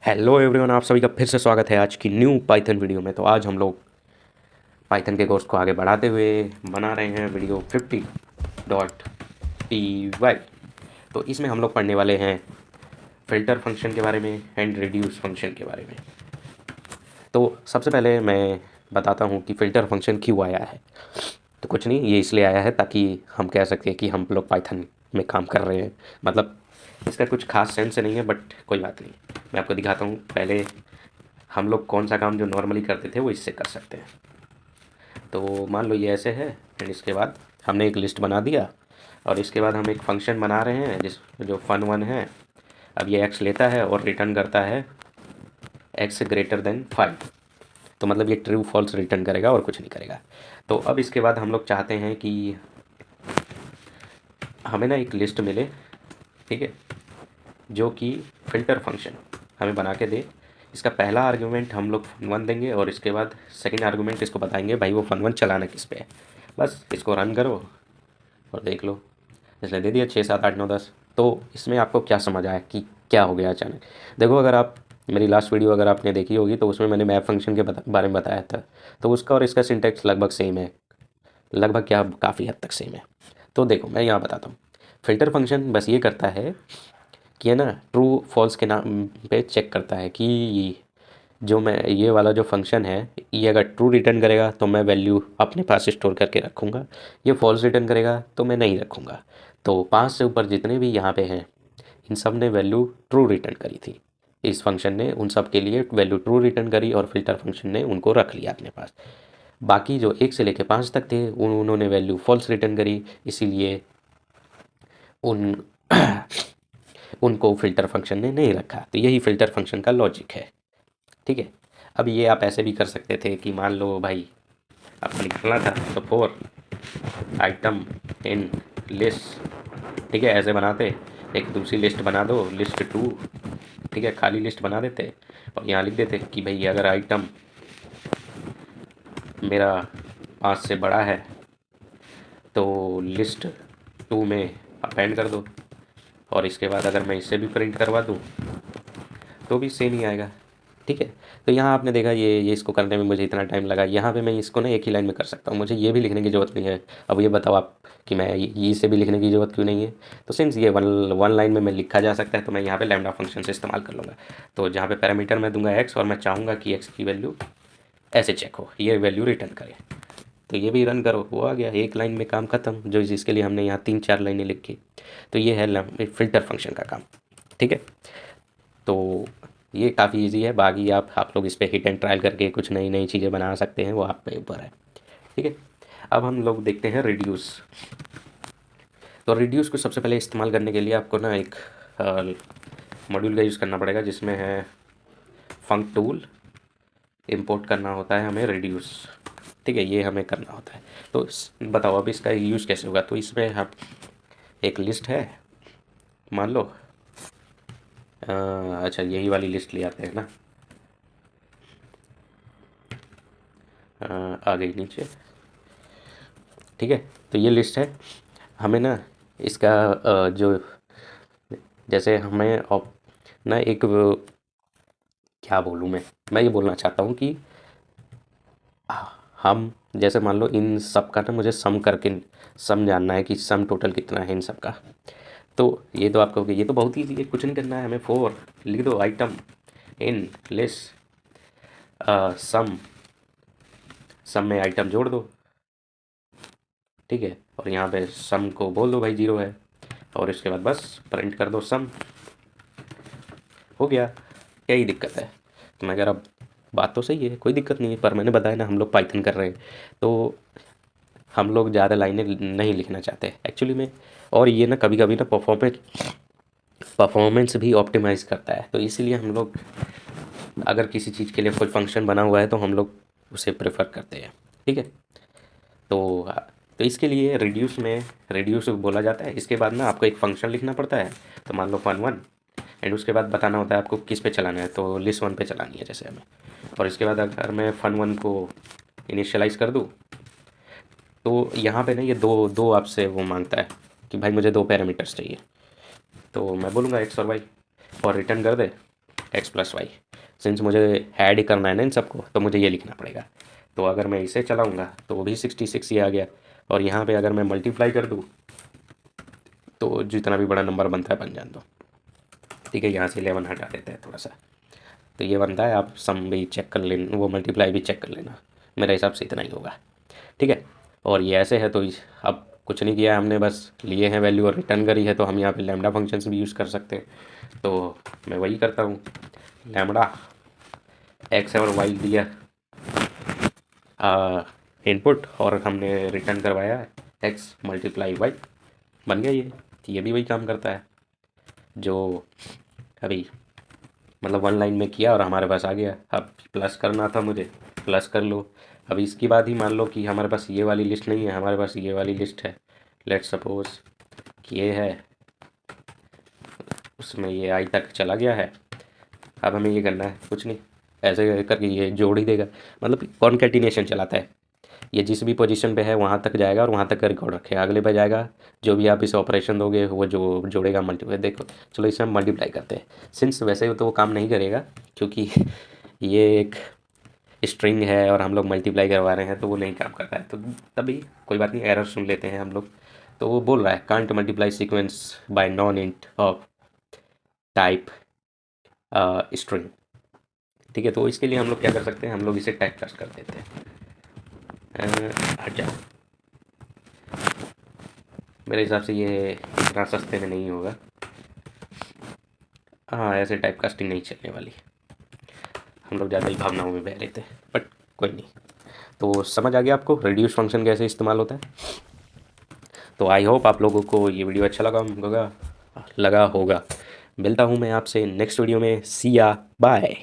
Hello everyone, आप सभी का फिर से स्वागत है आज की न्यू पाइथन वीडियो में। तो आज हम लोग पाइथन के कोर्स को आगे बढ़ाते हुए बना रहे हैं वीडियो 50.py। तो इसमें हम लोग पढ़ने वाले हैं फ़िल्टर फंक्शन के बारे में एंड रिड्यूस फंक्शन के बारे में। तो सबसे पहले मैं बताता हूँ कि फ़िल्टर फंक्शन क्यों आया है। तो कुछ नहीं, ये इसलिए आया है ताकि हम कह सकते हैं कि हम लोग पाइथन में काम कर रहे हैं। मतलब इसका कुछ खास सेंस नहीं है, बट कोई बात नहीं, मैं आपको दिखाता हूँ। पहले हम लोग कौन सा काम जो नॉर्मली करते थे वो इससे कर सकते हैं। तो मान लो ये ऐसे है, एंड इसके बाद हमने एक लिस्ट बना दिया और इसके बाद हम एक फंक्शन बना रहे हैं जिस जो fun1 है। अब ये x लेता है और रिटर्न करता है x ग्रेटर देन 5। तो मतलब ये ट्रू फॉल्स रिटर्न करेगा और कुछ नहीं करेगा। तो अब इसके बाद हम लोग चाहते हैं कि हमें ना एक लिस्ट मिले, ठीक है, जो कि फ़िल्टर फंक्शन हमें बना के दे। इसका पहला आर्गुमेंट हम लोग fun1 देंगे और इसके बाद सेकंड आर्गुमेंट इसको बताएंगे भाई वो fun1 चलाना किस पे है। बस इसको रन करो और देख लो, इसने दे दिया 6 7 8 9 10। तो इसमें आपको क्या समझ आया कि क्या हो गया अचानक? देखो, अगर आप मेरी लास्ट वीडियो अगर आपने देखी होगी तो उसमें मैंने मैप फंक्शन के बारे में बताया था। तो उसका और इसका सिंटैक्स लगभग सेम है, लगभग क्या, काफ़ी हद तक सेम है। तो देखो मैं यहाँ बताता हूँ। फ़िल्टर फंक्शन बस ये करता है कि है ना, ट्रू फॉल्स के नाम पे चेक करता है कि जो मैं ये वाला जो फंक्शन है, ये अगर ट्रू रिटर्न करेगा तो मैं वैल्यू अपने पास स्टोर करके रखूँगा, ये फॉल्स रिटर्न करेगा तो मैं नहीं रखूँगा। तो 5 से ऊपर जितने भी यहाँ पे हैं, इन सब ने वैल्यू ट्रू रिटर्न करी थी। इस फंक्शन ने उन सब के लिए वैल्यू ट्रू रिटर्न करी और फिल्टर फंक्शन ने उनको रख लिया अपने पास। बाकी जो 1 से लेके 5 तक थे उन्होंने वैल्यू फॉल्स रिटर्न करी, इसीलिए उन उनको फ़िल्टर फंक्शन ने नहीं रखा। तो यही फ़िल्टर फंक्शन का लॉजिक है, ठीक है। अब ये आप ऐसे भी कर सकते थे कि मान लो भाई आपको निकालना था तो फॉर आइटम इन लिस्ट, ठीक है, ऐसे बनाते। एक दूसरी लिस्ट बना दो, लिस्ट 2, ठीक है, खाली लिस्ट बना देते और यहाँ लिख देते कि भाई अगर आइटम मेरा 5 से बड़ा है तो लिस्ट 2 में अपेंड कर दो। और इसके बाद अगर मैं इससे भी प्रिंट करवा दूँ तो भी सेम ही आएगा, ठीक है। तो यहाँ आपने देखा ये इसको करने में मुझे इतना टाइम लगा। यहाँ पे मैं इसको ना एक ही लाइन में कर सकता हूँ, मुझे ये भी लिखने की ज़रूरत नहीं है। अब ये बताओ आप कि मैं ये इसे भी लिखने की ज़रूरत क्यों नहीं है? तो सिंस ये वन लाइन में मैं लिखा जा सकता है तो मैं यहाँ पे लैम्डा फंक्शन से इस्तेमाल कर लूँगा। तो जहाँ पे पैरामीटर मैं दूंगा एक्स और मैं चाहूँगा कि एक्स की वैल्यू ऐसे चेक हो, ये वैल्यू रिटर्न करे। तो ये भी रन करो, वो आ गया, एक लाइन में काम ख़त्म, जो जिसके लिए हमने यहाँ 3 4 लाइनें लिखी। तो ये है फ़िल्टर फंक्शन का काम, ठीक है। तो ये काफ़ी इजी है। बाकी आप लोग इस पे हिट एंड ट्रायल करके कुछ नई नई चीज़ें बना सकते हैं, वो आप पे ऊपर है, ठीक है। अब हम लोग देखते हैं रिड्यूस। तो रिड्यूस को सबसे पहले इस्तेमाल करने के लिए आपको ना एक मॉड्यूल का यूज़ करना पड़ेगा जिसमें है फंक टूल। इंपोर्ट करना होता है हमें रिड्यूस, ठीक है, ये हमें करना होता है। तो बताओ अब इसका यूज़ कैसे होगा? तो इसमें हम एक लिस्ट है, मान लो अच्छा यही वाली लिस्ट ले आते हैं ना, आ गई नीचे, ठीक है। तो ये लिस्ट है, हमें ना इसका जो जैसे हमें ना एक क्या बोलूँ मैं ये बोलना चाहता हूँ कि हम जैसे मान लो इन सब का ना मुझे सम करके सम जानना है कि सम टोटल कितना है इन सब का। तो ये तो आप कहोगे ये तो बहुत ईजी है, कुछ नहीं करना है हमें। फोर लिख दो आइटम इन लिस्ट सम, सम में आइटम जोड़ दो, ठीक है, और यहाँ पे सम को बोल दो भाई 0 है और इसके बाद बस प्रिंट कर दो सम, हो गया। क्या ही दिक्कत है? तो मैं कह रहा बात तो सही है, कोई दिक्कत नहीं है, पर मैंने बताया ना हम लोग पाइथन कर रहे हैं तो हम लोग ज़्यादा लाइनें नहीं लिखना चाहते एक्चुअली में। और ये ना कभी कभी ना परफॉर्मेंस भी ऑप्टिमाइज़ करता है, तो इसीलिए हम लोग अगर किसी चीज़ के लिए कोई फंक्शन बना हुआ है तो हम लोग उसे प्रेफर करते हैं, ठीक है। तो तो इसके लिए रिड्यूस बोला जाता है। इसके बाद ना आपको एक फ़ंक्शन लिखना पड़ता है। तो मान लो fun1 एंड उसके बाद बताना होता है आपको किस पे चलाना है, तो लिस्ट 1 पे चलानी है जैसे हमें। और इसके बाद अगर मैं fun1 को इनिशियलाइज़ कर दूँ तो यहाँ पे ना ये दो दो आपसे वो मांगता है कि भाई मुझे 2 पैरामीटर्स चाहिए। तो मैं बोलूँगा एक्स और वाई और रिटर्न कर दे। X plus Y. सिंस मुझे ऐड ही करना है ना इन सबको, तो मुझे ये लिखना पड़ेगा। तो अगर मैं इसे चलाऊँगा तो वो भी 66 ही आ गया, और यहाँ पे अगर मैं मल्टीप्लाई कर दूँ तो जितना भी बड़ा नंबर बनता है बन जान दो। ठीक है, यहाँ से 11 हटा देते हैं थोड़ा सा, तो ये बनता है। आप सम भी चेक कर लेना, वो मल्टीप्लाई भी चेक कर लेना, मेरे हिसाब से इतना ही होगा। ठीक है, और ये ऐसे है तो अब कुछ नहीं किया है हमने, बस लिए हैं वैल्यू और रिटर्न करी है। तो हम यहाँ पे लैम्डा फंक्शंस भी यूज़ कर सकते हैं, तो मैं वही करता हूँ। लैम्डा एक्स और वाई दिया इनपुट, और हमने रिटर्न करवाया एक्स मल्टीप्लाई वाई, बन गया ये। ये भी वही काम करता है जो अभी मतलब वन लाइन में किया और हमारे पास आ गया। अब प्लस करना था मुझे, प्लस कर लो। अब इसके बाद ही मान लो कि हमारे पास ये वाली लिस्ट नहीं है, हमारे पास ये वाली लिस्ट है। लेट्स सपोज कि ये है, उसमें ये आई तक चला गया है। अब हमें ये करना है कुछ नहीं, ऐसे करके ये जोड़ ही देगा, मतलब कॉन्कैटिनेशन चलाता है। ये जिस भी पोजीशन पे है वहाँ तक जाएगा और वहाँ तक का रिकॉर्ड रखेगा, अगले पे जाएगा, जो भी आप इसे ऑपरेशन दोगे वो जो जोड़ेगा मल्टीप्लाई। देखो चलो इसे हम मल्टीप्लाई करते हैं। सिंस वैसे तो वो काम नहीं करेगा, क्योंकि ये एक स्ट्रिंग है और हम लोग मल्टीप्लाई करवा रहे हैं, तो वो नहीं काम करता है। तो तभी कोई बात नहीं, एरर सुन लेते हैं हम लोग। तो वो बोल रहा है can't multiply sequence bye non int of type string. ठीक है, तो इसके लिए हम लोग क्या कर सकते हैं, हम लोग इसे टाइप कास्ट कर देते हैं। हट जा, मेरे हिसाब से ये इतना सस्ते में नहीं होगा। हाँ, ऐसे टाइप कास्टिंग नहीं चलने वाली, हम लोग ज़्यादा ही भावनाओं में बह रहे थे, बट कोई नहीं। तो समझ आ गया आपको रिड्यूस फंक्शन कैसे इस्तेमाल होता है। तो आई होप आप लोगों को ये वीडियो अच्छा लगा होगा। मिलता हूँ मैं आपसे नेक्स्ट वीडियो में। सी या बाय।